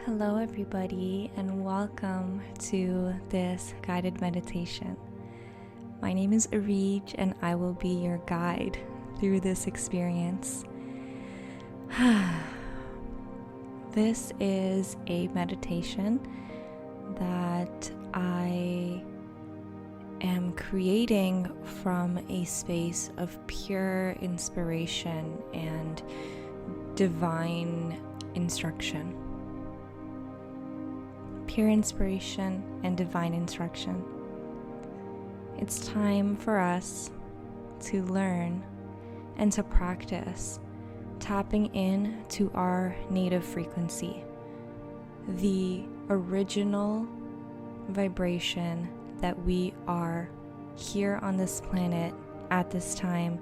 Hello everybody and welcome to this guided meditation. My name is 𝗖𝗕𝗓𝗔 and I will be your guide through this experience. This is a meditation that I am creating from a space of pure inspiration and divine instruction. Pure inspiration and divine instruction. It's time for us to learn and to practice tapping in to our native frequency, the original vibration that we are here on this planet at this time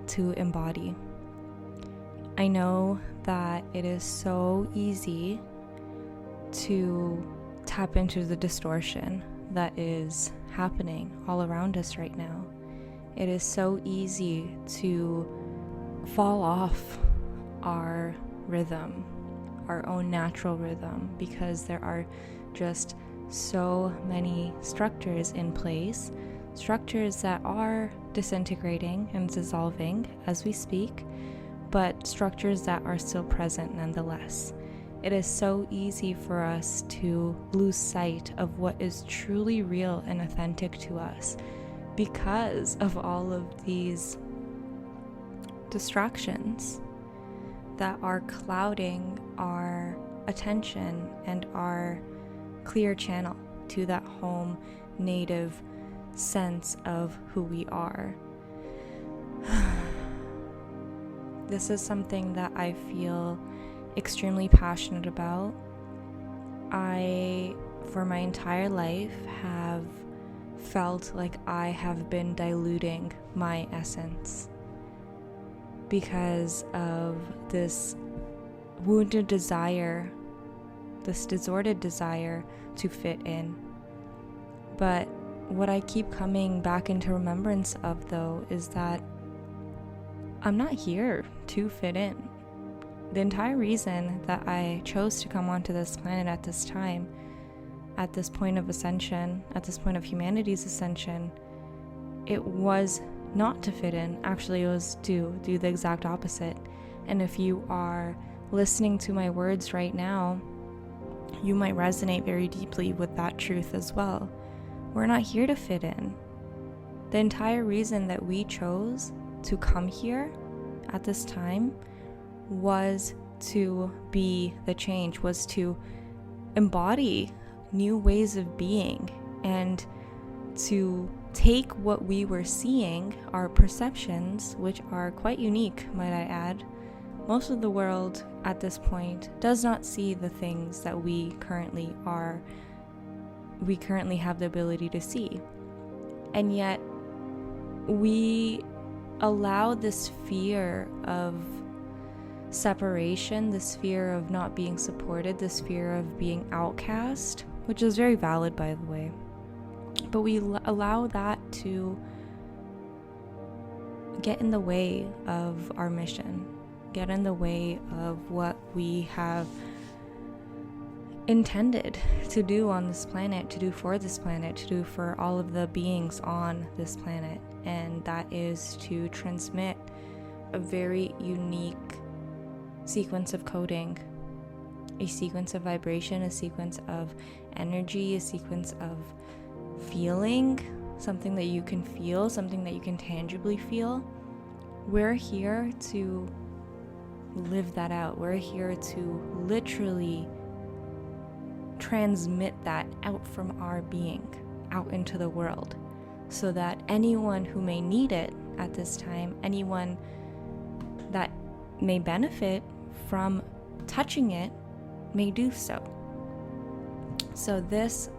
to embody. I know that it is so easy to tap into the distortion that is happening all around us right now. It is so easy to fall off our rhythm, our own natural rhythm, because there are just so many structures in place, structures that are disintegrating and dissolving as we speak, but structures that are still present nonetheless. It is so easy for us to lose sight of what is truly real and authentic to us because of all of these distractions that are clouding our attention and our clear channel to that home native sense of who we are. This is something that I feel extremely passionate about. I, for my entire life, have felt like I have been diluting my essence because of this wounded desire, this distorted desire to fit in. But what I keep coming back into remembrance of, though, is that I'm not here to fit in. The entire reason that I chose to come onto this planet at this time, at this point of ascension, at this point of humanity's ascension, it was not to fit in. Actually, it was to do the exact opposite. And if you are listening to my words right now, you might resonate very deeply with that truth as well. We're not here to fit in. The entire reason that we chose to come here at this time was to be the change, was to embody new ways of being, and to take what we were seeing, our perceptions, which are quite unique, might I add. Most of the world at this point does not see the things that we currently have the ability to see. And yet we allow this fear of separation, this fear of not being supported, this fear of being outcast, which is very valid, by the way. But we allow that to get in the way of our mission, get in the way of what we have intended to do on this planet, to do for this planet, to do for all of the beings on this planet. And that is to transmit a very unique sequence of coding, a sequence of vibration, a sequence of energy, a sequence of feeling, something that you can feel, something that you can tangibly feel. We're here to live that out. We're here to literally transmit that out from our being out into the world, so that anyone who may need it at this time, anyone that may benefit from touching it, may do so. So this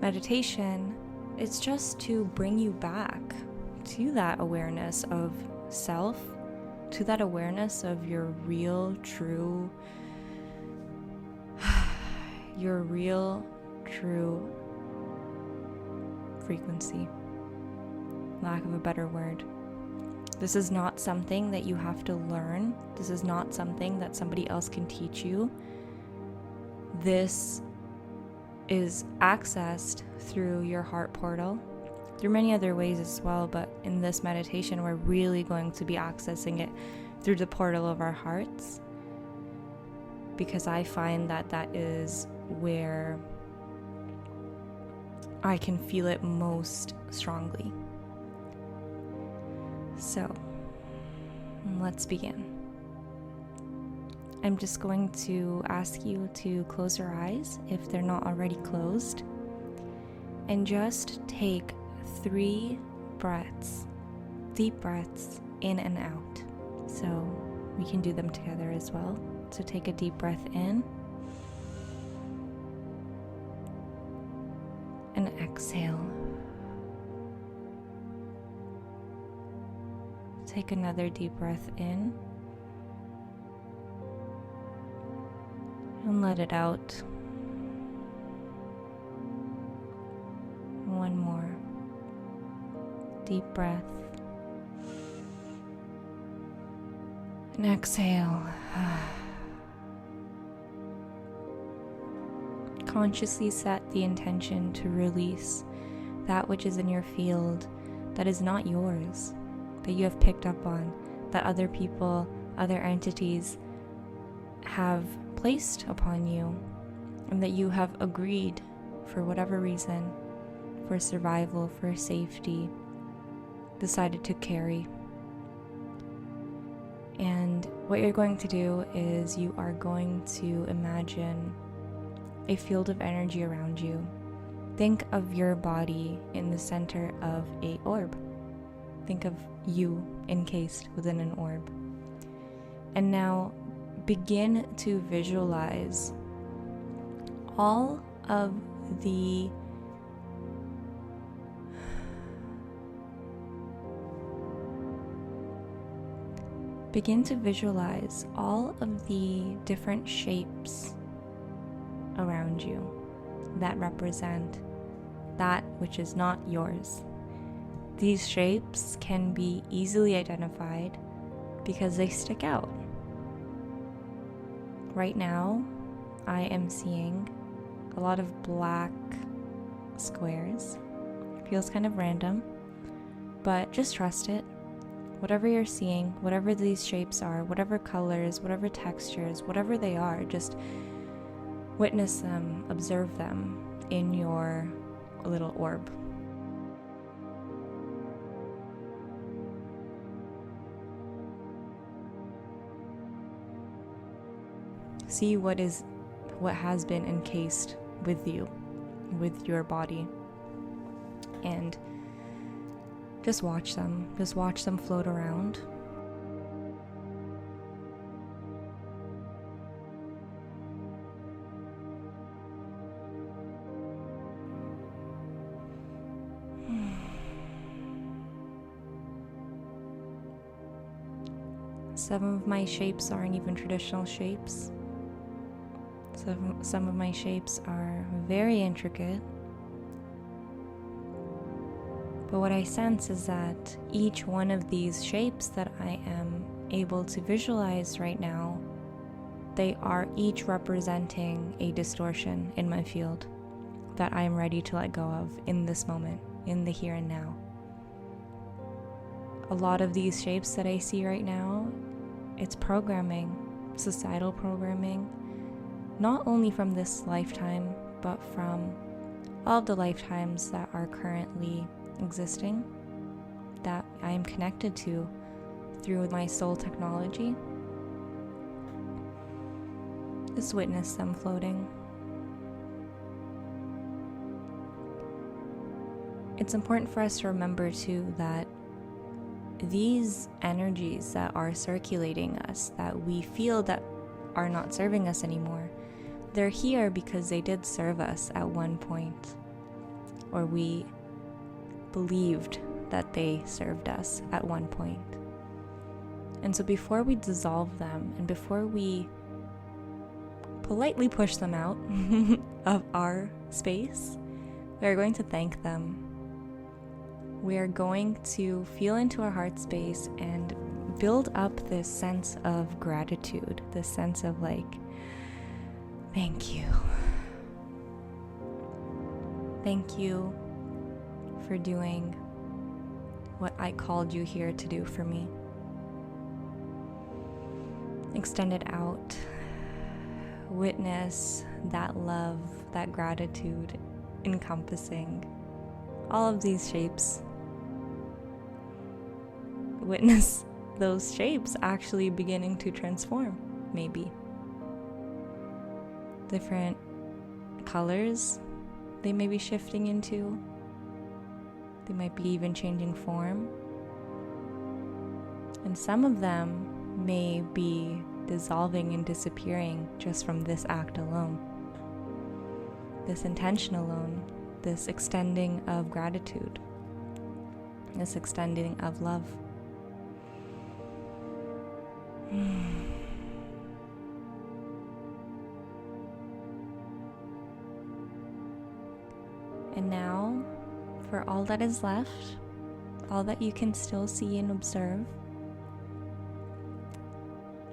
meditation, it's just to bring you back to that awareness of self, to that awareness of your real, true, frequency. Lack of a better word. This is not something that you have to learn. This is not something that somebody else can teach you. this is accessed through your heart portal, through many other ways as well, but in this meditation we're really going to be accessing it through the portal of our hearts, because I find that that is where I can feel it most strongly. So let's begin. I'm just going to ask you to close your eyes if they're not already closed, and just take 3 breaths, deep breaths in and out. So we can do them together as well. So take a deep breath in and exhale. Take another deep breath in and let it out. One more deep breath and exhale. Consciously set the intention to release that which is in your field that is not yours, that you have picked up on, that other people, other entities have placed upon you, and that you have agreed, for whatever reason, for survival, for safety, decided to carry. And what you're going to do is you are going to imagine a field of energy around you. Think of your body in the center of an orb. Think of you encased within an orb. And now begin to visualize all of the different shapes around you that represent that which is not yours. These shapes can be easily identified because they stick out. Right now, I am seeing a lot of black squares. It feels kind of random, but just trust it. Whatever you're seeing, whatever these shapes are, whatever colors, whatever textures, whatever they are, just witness them, observe them in your little orb. See what has been encased with you, with your body, and just watch them float around. Some of my shapes aren't even traditional shapes. Some of my shapes are very intricate. But what I sense is that each one of these shapes that I am able to visualize right now, they are each representing a distortion in my field that I am ready to let go of in this moment, in the here and now. A lot of these shapes that I see right now, it's programming, societal programming, not only from this lifetime, but from all of the lifetimes that are currently existing, that I am connected to through my soul technology. Just witness them floating. It's important for us to remember too that these energies that are circulating us, that we feel that are not serving us anymore, they're here because they did serve us at one point, or we believed that they served us at one point. And so before we dissolve them, and before we politely push them out of our space, we are going to thank them. We are going to feel into our heart space and build up this sense of gratitude, this sense of like, Thank you. Thank you for doing what I called you here to do for me. Extend it out. Witness that love, that gratitude encompassing all of these shapes. Witness those shapes actually beginning to transform, maybe. Different colors they may be shifting into. They might be even changing form. And some of them may be dissolving and disappearing just from this act alone. This intention alone, this extending of gratitude, this extending of love. And now, for all that is left, all that you can still see and observe,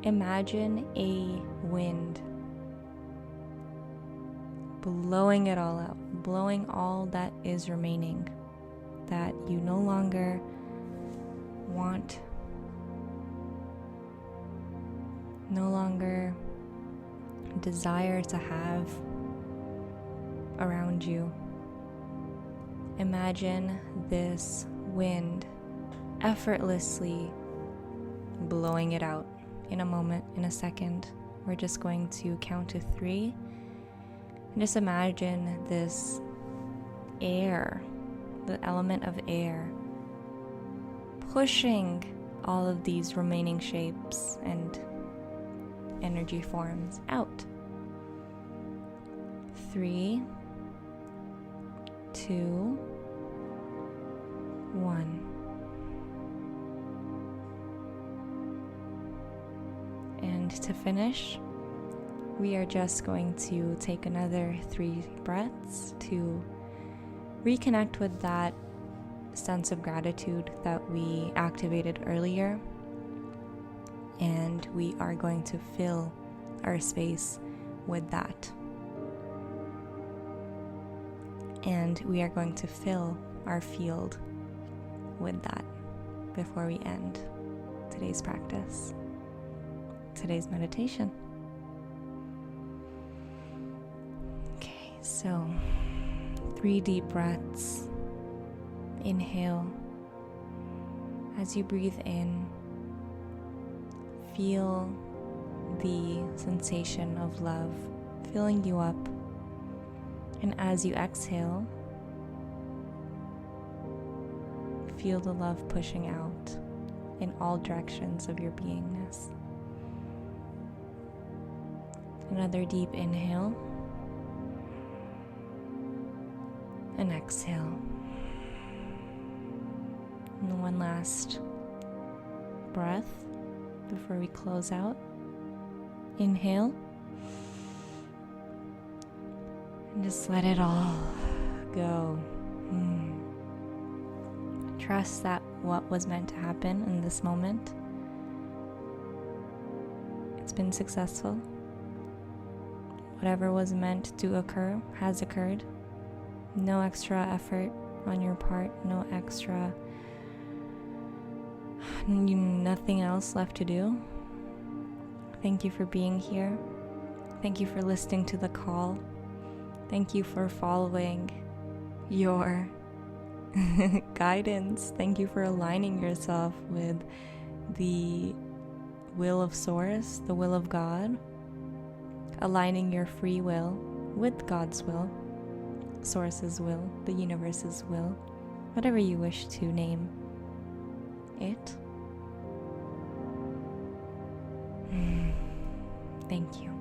imagine a wind blowing it all out, blowing all that is remaining, that you no longer want, no longer desire to have around you. Imagine this wind effortlessly blowing it out. In a moment, in a second, we're just going to count to 3. And just imagine this air, the element of air, pushing all of these remaining shapes and energy forms out. 3, 2, 1. And to finish, we are just going to take another 3 breaths to reconnect with that sense of gratitude that we activated earlier. And we are going to fill our space with that. And we are going to fill our field with that before we end today's practice, today's meditation. Okay, so 3 deep breaths. Inhale. As you breathe in, feel the sensation of love filling you up. And as you exhale, feel the love pushing out in all directions of your beingness. Another deep inhale and exhale. And one last breath before we close out. Inhale. And just let it all go. Trust that what was meant to happen in this moment, it's been successful. Whatever was meant to occur has occurred. No extra effort on your part, no extra, nothing else left to do. Thank you for being here. Thank you for listening to the call. Thank you for following your guidance. Thank you for aligning yourself with the will of Source, the will of God, aligning your free will with God's will, Source's will, the universe's will, whatever you wish to name it. Thank you.